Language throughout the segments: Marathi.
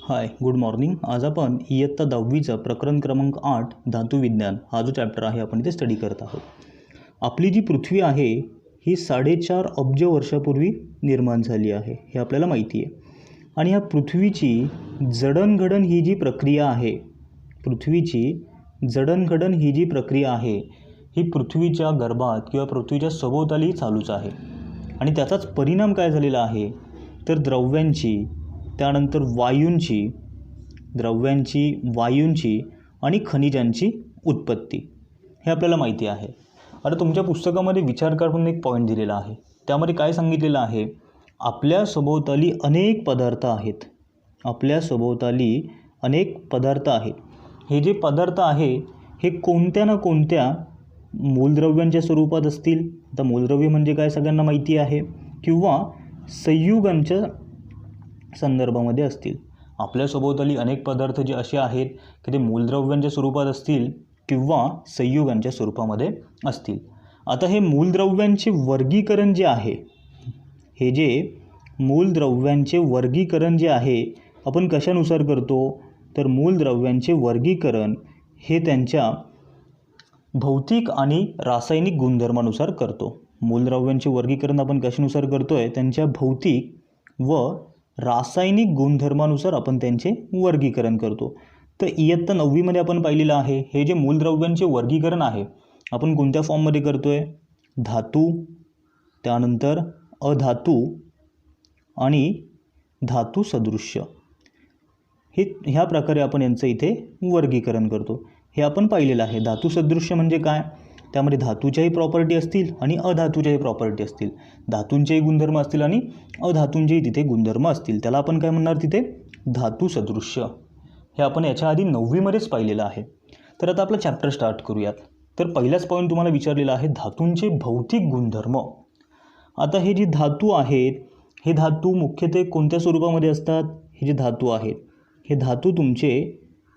हाय, गुड मॉर्निंग. आज आपण इयत्ता 10वीचा प्रकरण क्रमांक 8 धातुविज्ञान हा जो चॅप्टर आहे आपण इथे स्टडी करत आहोत. आपली जी पृथ्वी आहे ही 4.5 अब्ज वर्षापूर्वी निर्माण झाली आहे हे आपल्याला माहिती आहे. आणि ह्या पृथ्वीची जडणघडण ही जी प्रक्रिया आहे, पृथ्वीची जडणघडण ही जी प्रक्रिया आहे ही पृथ्वीच्या गर्भात किंवा पृथ्वीच्या सभोवताली चालूच आहे. आणि त्याचाच परिणाम काय झालेला आहे तर द्रव्यांची, त्यानंतर वायूंची आणि खनिजांची उत्पत्ती हे आपल्याला माहिती आहे. आता तुमच्या पुस्तकामध्ये विचार करून एक पॉईंट दिलेला आहे. त्यामध्ये काय सांगितलेलं आहे, आपल्या सभोवताली अनेक पदार्थ आहेत. आपल्या सभोवताली अनेक पदार्थ आहेत. हे जे पदार्थ आहे हे कोणत्या ना कोणत्या मूलद्रव्यांच्या स्वरूपात असतील. आता मूलद्रव्य म्हणजे काय सगळ्यांना माहिती आहे, किंवा संयुगांच्या संदर्भामध्ये असतील. आपल्या सभोवताली अनेक पदार्थ जे असे आहेत की ते मूलद्रव्यांच्या स्वरूपात असतील किंवा संयुगांच्या स्वरूपामध्ये असतील. आता हे मूलद्रव्यांचे वर्गीकरण जे आहे, हे जे मूलद्रव्यांचे वर्गीकरण जे आहे आपण कशानुसार करतो तर मूलद्रव्यांचे वर्गीकरण हे त्यांच्या भौतिक आणि रासायनिक गुणधर्मानुसार करतो. मूलद्रव्यांचे वर्गीकरण आपण कशानुसार करतोय, त्यांच्या भौतिक व रासायनिक गुणधर्मानुसार आपण त्यांचे वर्गीकरण करतो. तर इयत्ता 9वीमध्ये आपण पाहिलेलं आहे हे जे मूलद्रव्यांचे वर्गीकरण आहे आपण कोणत्या फॉर्ममध्ये करतोय, धातू, त्यानंतर अधातू आणि धातू सदृश्य, ह्या प्रकारे आपण यांचं इथे वर्गीकरण करतो. हे आपण पाहिलेलं आहे. धातू सदृश्य म्हणजे काय, त्यामध्ये धातूच्याही प्रॉपर्टी असतील आणि अधातूच्याही प्रॉपर्टी असतील. धातूंचेही गुणधर्म असतील आणि अधातूंचेही तिथे गुणधर्म असतील. त्याला आपण काय म्हणणार तिथे, धातू सदृश्य. हे आपण याच्या आधी 9वीमध्येच पाहिलेलं आहे. तर आता आपला चॅप्टर स्टार्ट करूयात. तर पहिलाच पॉईंट तुम्हाला विचारलेला आहे, धातूंचे भौतिक गुणधर्म. आता हे जे धातू आहेत हे धातू मुख्यत्वे कोणत्या स्वरूपामध्ये असतात, हे जे धातू आहेत हे धातू तुमचे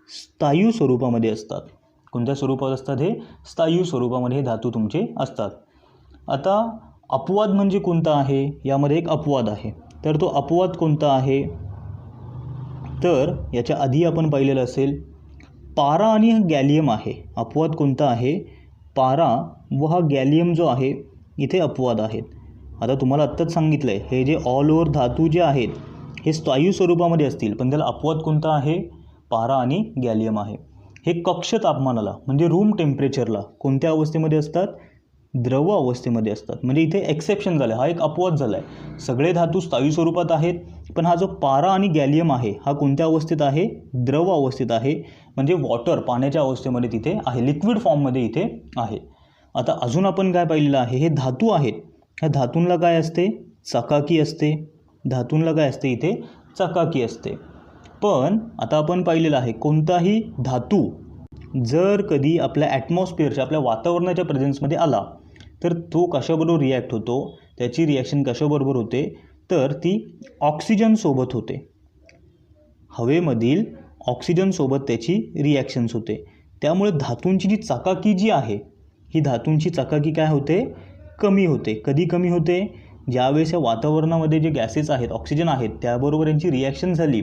स्थायू स्वरूपामध्ये असतात. कोणत्या स्वरूपात असतात, हे स्थायू स्वरूपामध्ये हे धातू तुमचे असतात. आता अपवाद म्हणजे कोणता आहे, यामध्ये एक अपवाद आहे. तर तो अपवाद कोणता आहे तर याच्या आधी आपण पाहिलेलं असेल, पारा आणि गॅलियम आहे. अपवाद कोणता आहे, पारा व हा गॅलियम जो आहे इथे अपवाद आहेत. आता तुम्हाला आत्ताच सांगितलं आहे हे जे ऑल ओव्हर धातू जे आहेत हे स्थायू स्वरूपामध्ये असतील, पण त्याला अपवाद कोणता आहे, पारा आणि गॅलियम आहे. हे कक्ष तापमानाला म्हणजे रूम टेम्परेचरला कोणत्या अवस्थेमध्ये असतात, द्रव अवस्थेमध्ये असतात. म्हणजे इथे एक्सेप्शन झालं, हा एक अपवाद झाला आहे. सगळे धातू स्थायू स्वरूपात आहेत, पण हा जो पारा आणि गॅलियम आहे हा कोणत्या अवस्थेत आहे, द्रव अवस्थेत आहे. म्हणजे वॉटर, पाण्याच्या अवस्थेमध्ये तिथे आहे, लिक्विड फॉर्ममध्ये इथे आहे. आता अजून आपण काय पाहिलेलं आहे, हे धातू आहेत, ह्या धातूंना काय असते, चकाकी असते. धातूंना काय असते इथे, चकाकी असते. पण आता आपण पाहिलेलं आहे कोणताही धातू जर कधी आपल्या ॲटमॉस्फिअरच्या, आपल्या वातावरणाच्या प्रेझेन्समध्ये आला तर तो कशाबरोबर रिॲक्ट होतो, त्याची रिॲक्शन कशाबरोबर होते तर ती ऑक्सिजनसोबत होते. हवेमधील ऑक्सिजनसोबत त्याची रिॲक्शन्स होते. त्यामुळे धातूंची जी चकाकी जी आहे ही धातूंची चकाकी काय होते, कमी होते. कधी कमी होते, ज्यावेळेस या वातावरणामध्ये जे गॅसेस आहेत, ऑक्सिजन आहेत, त्याबरोबर यांची रिॲक्शन झाली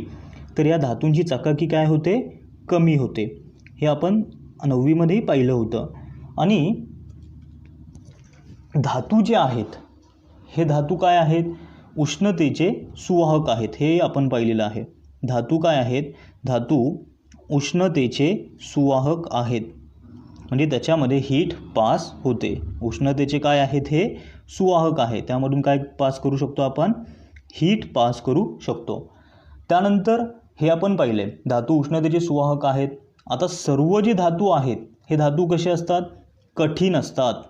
तर या धातूंची चकाकी काय होते, कमी होते. हे आपण 9वीमध्येही पाहिलं होतं. आणि धातू जे आहेत हे धातू काय आहेत, उष्णतेचे सुवाहक आहेत. हे आपण पाहिलेलं आहे. धातू काय आहेत, धातू उष्णतेचे सुवाहक आहेत. म्हणजे त्याच्यामध्ये हीट पास होते. उष्णतेचे काय आहेत, हे सुवाहक आहे. त्यामधून काय पास करू शकतो आपण, हीट पास करू शकतो. त्यानंतर हे आपण पाहिले धातू उष्णतेचे सुवाहक आहेत. आता सर्व जे धातू आहेत हे धातू कसे असतात, कठीण असतात.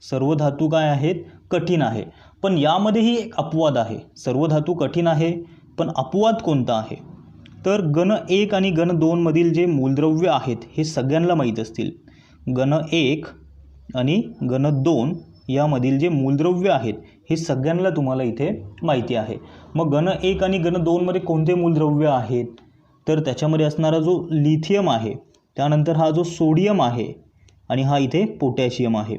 सर्व धातू काय आहेत, कठीण आहे. पण यामध्येही एक अपवाद आहे. सर्व धातू कठीण आहे, पण अपवाद कोणता आहे तर गण 1 आणि गण 2 मधील जे मूलद्रव्य आहेत हे सगळ्यांना माहीत असतील. गण 1 आणि गण 2 यामधील जे मूलद्रव्य आहेत हे सगळ्यांना तुम्हाला इथे माहिती आहे. मग गण 1 आणि गण 2 मध्ये कोणते मूलद्रव्य आहेत तर त्याच्यामध्ये असणारा जो लिथियम आहे, त्यानंतर हा जो सोडियम आहे आणि हा इथे पोटॅशियम आहे.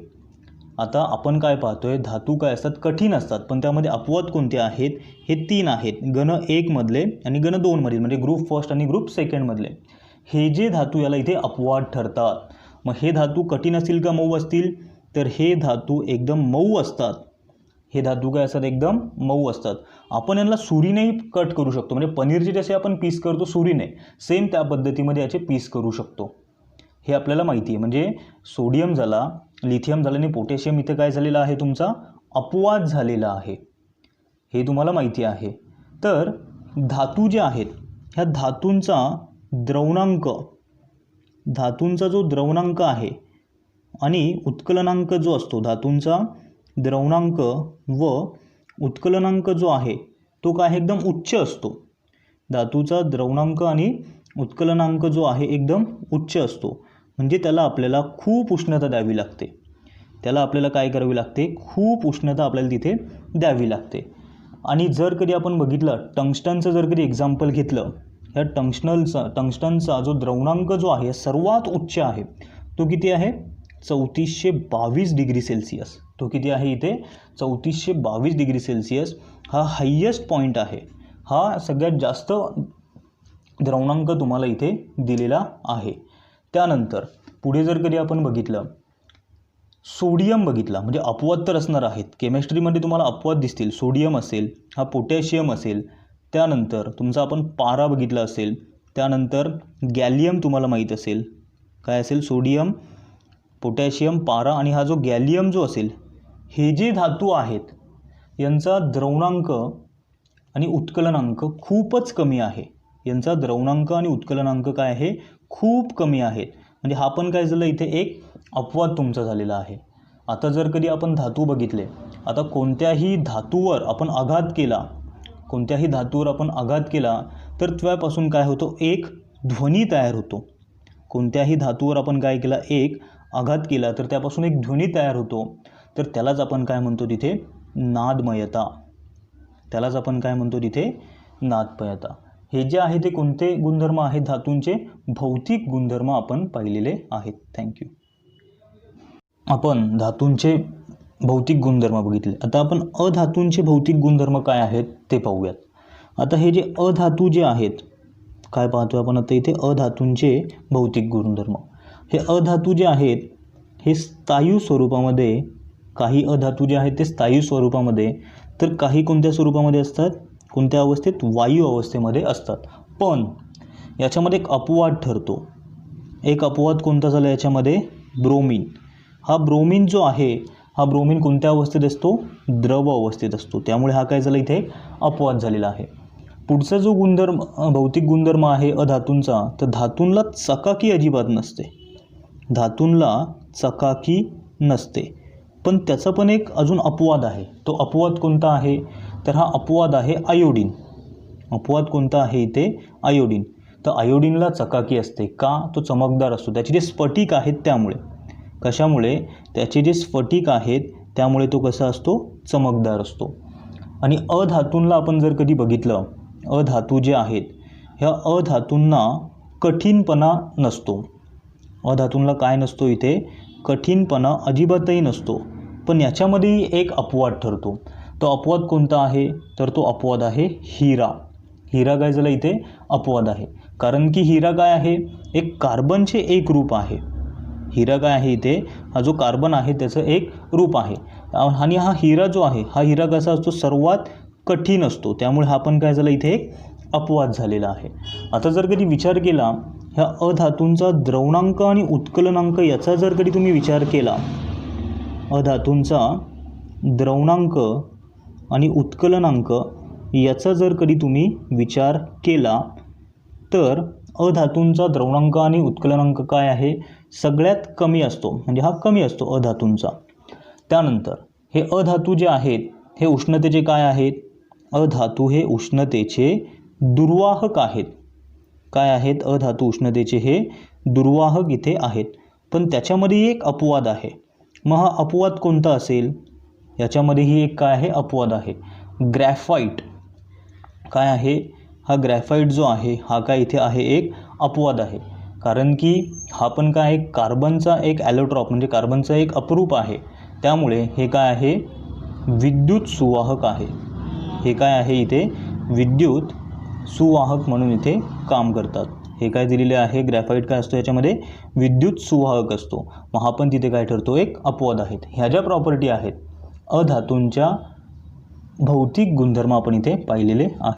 आता आपण काय पाहतोय, धातू काय असतात, कठीण असतात, पण त्यामध्ये अपवाद कोणते आहेत, हे 3 आहेत, गण 1 मधले आणि गण 2 मधले, म्हणजे ग्रुप फर्स्ट आणि ग्रुप सेकंड मधले. हे जे धातू याला इथे अपवाद ठरतात. मग हे धातू कठीण असतील का मऊ असतील, तर हे धातू एकदम मऊ असतात. हे धातू काय असतात, एकदम मऊ असतात. आपण यांना सुरीनेही कट करू शकतो, म्हणजे पनीरचे जसे आपण पीस करतो सुरीने, सेम त्या पद्धतीमध्ये याचे पीस करू शकतो. हे आपल्याला माहिती आहे. म्हणजे सोडियम झाला, लिथियम झालं आणि पोटॅशियम इथे काय झालेला आहे, तुमचा अपवाद झालेला आहे. हे तुम्हाला माहिती आहे. तर धातू जे आहेत, ह्या धातूंचा द्रवणांक, धातूंचा जो द्रवणांक आहे आणि उत्कलनांक जो असतो, धातूंचा द्रवणांक व उत्कलनांक जो आहे तो काय एकदम उच्च असतो. धातूचा द्रवणांक आणि उत्कलनांक जो आहे एकदम उच्च असतो. म्हणजे त्याला आपल्याला खूप उष्णता द्यावी लागते. त्याला आपल्याला काय करावी लागते, खूप उष्णता आपल्याला तिथे द्यावी लागते. आणि जर कधी आपण बघितलं, टंगस्टनचं जर कधी एक्झाम्पल घेतलं, ह्या टंगस्टनचा जो द्रवणांक जो आहे सर्वात उच्च आहे, तो किती आहे, 3422 डिग्री सेल्सिअस. तो किती आहे इथे, 3422 डिग्री सेल्सिअस हा हायेस्ट पॉईंट आहे. हा सगळ्यात जास्त द्रवणांक तुम्हाला इथे दिलेला आहे. त्यानंतर पुढे जर कधी आपण बघितलं, सोडियम बघितला, म्हणजे अपवाद तर असणार आहेत, केमिस्ट्रीमध्ये तुम्हाला अपवाद दिसतील. सोडियम असेल, हा पोटॅशियम असेल, त्यानंतर तुमचा आपण पारा बघितला असेल, त्यानंतर गॅलियम तुम्हाला माहीत असेल, काय असेल, सोडियम, पोटॅशियम, पारा आणि हा जो गॅलियम जो असेल, हे जे धातू आहेत यांचा द्रवणांक आणि उत्कलनांक खूपच कमी आहे. यांचा द्रवणांक आणि उत्कलनांक काय आहे, खूप कमी आहेत. म्हणजे हा पण काय झालं, इथे एक अपवाद तुमचा झालेला आहे. आता जर कधी आपण धातू बघितले, आता कोणत्याही धातूवर आपण आघात केला, कोणत्याही धातूवर आपण आघात केला तर त्यापासून काय होतो, एक ध्वनी तयार होतो. कोणत्याही धातूवर आपण काय केला, एक आघात केला तर त्यापासून एक ध्वनी तयार होतो. तर त्यालाच आपण काय म्हणतो तिथे, नादमयता. त्यालाच आपण काय म्हणतो तिथे, नादमयता. हे जे आहे ते कोणते गुणधर्म आहेत धातूंचे, भौतिक गुणधर्म आपण पाहिलेले आहेत. थँक्यू. आपण धातूंचे भौतिक गुणधर्म बघितले. आता आपण अधातूंचे भौतिक गुणधर्म काय आहेत ते पाहूयात. आता हे जे अधातू जे आहेत, काय पाहतो आपण आता इथे, अधातूंचे भौतिक गुणधर्म. हे अधातू जे आहेत हे स्थायू स्वरूपामध्ये, काही अधातू जे आहेत ते स्थायू स्वरूपामध्ये, तर काही कोणत्या स्वरूपामध्ये असतात, कोणत्या अवस्थेत, वायू अवस्थेमध्ये असतात. पण याच्यामध्ये एक अपवाद ठरतो. एक अपवाद कोणता झाला याच्यामध्ये, ब्रोमीन. हा ब्रोमीन जो आहे, हा ब्रोमीन कोणत्या अवस्थेत असतो, द्रव अवस्थेत असतो. त्यामुळे हा काय झाला, इथे अपवाद झालेला आहे. पुढचा जो गुणधर्म, भौतिक गुणधर्म आहे अधातूंचा, तर धातूंला चकाकी अजिबात नसते. धातूंला चकाकी नसते. पण त्याचा पण एक अजून अपवाद आहे. तो अपवाद कोणता आहे, तर हा अपवाद आहे आयोडीन. अपवाद कोणता आहे इथे, आयोडीन. तर आयोडीनला चकाकी असते का, तो चमकदार असतो. त्याचे जे स्फटिक आहेत त्यामुळे, कशामुळे, त्याचे जे स्फटिक आहेत त्यामुळे तो कसा असतो, चमकदार असतो. आणि अधातूंना आपण जर कधी बघितलं, अधातू जे आहेत ह्या अधातूंना कठीणपणा नसतो. अधातूंना काय नसतो इथे, कठीणपणा अजिबातही नसतो. पण याच्यामध्येही एक अपवाद ठरतो. तो अपवाद कोणता आहे, तर तो अपवाद आहे हिरा. हिरा काय झाला इथे, अपवाद आहे. कारण की हिरा काय आहे, एक कार्बनचे एक रूप आहे. हिरा काय आहे इथे, हा जो कार्बन आहे त्याचं एक रूप आहे. आणि हा हिरा जो आहे, हा हिरा कसा असतो, सर्वात कठीण असतो. त्यामुळे हा पण काय झाला इथे एक अपवाद झालेला आहे. आता जर कधी विचार केला, ह्या अधातूंचा द्रवणांक आणि उत्कलनांक याचा जर कधी तुम्ही विचार केला, अधातूंचा द्रवणांक आणि उत्कलनांक याचा जर कधी तुम्ही विचार केला, तर अधातूंचा द्रवणांक आणि उत्कलनांक काय आहे, सगळ्यात कमी असतो. म्हणजे हा कमी असतो अधातूंचा. त्यानंतर हे अधातू जे आहेत हे उष्णतेचे काय आहेत, अधातू हे उष्णतेचे दुर्वाहक आहेत. काय आहेत, अधातू उष्णतेचे हे दुर्वाहक इथे आहेत. पण त्याच्यामध्ये एक अपवाद आहे. मग हा अपवाद कोणता असेल, याच्यामध्येही एक काय आहे, अपवाद आहे. ग्रॅफाईट काय आहे, हा ग्रॅफाईट जो आहे हा काय इथे आहे, एक अपवाद आहे. कारण की हा पण काय, कार्बनचा एक ॲलोट्रॉप, म्हणजे कार्बनचा एक अपरूप आहे. त्यामुळे हे काय आहे, विद्युत सुवाहक आहे. हे काय आहे इथे, विद्युत सुवाहक म्हणून इथे काम करतात. हे काय दिलेले आहे, ग्रॅफाईट काय असतो याच्यामध्ये, विद्युत सुवाहक असतो. मग हा पण तिथे काय ठरतो, एक अपवाद आहेत. ह्या ज्या प्रॉपर्टी आहेत अधातूंच्या भौतिक गुणधर्म आपण इथे पाहिलेले आहेत.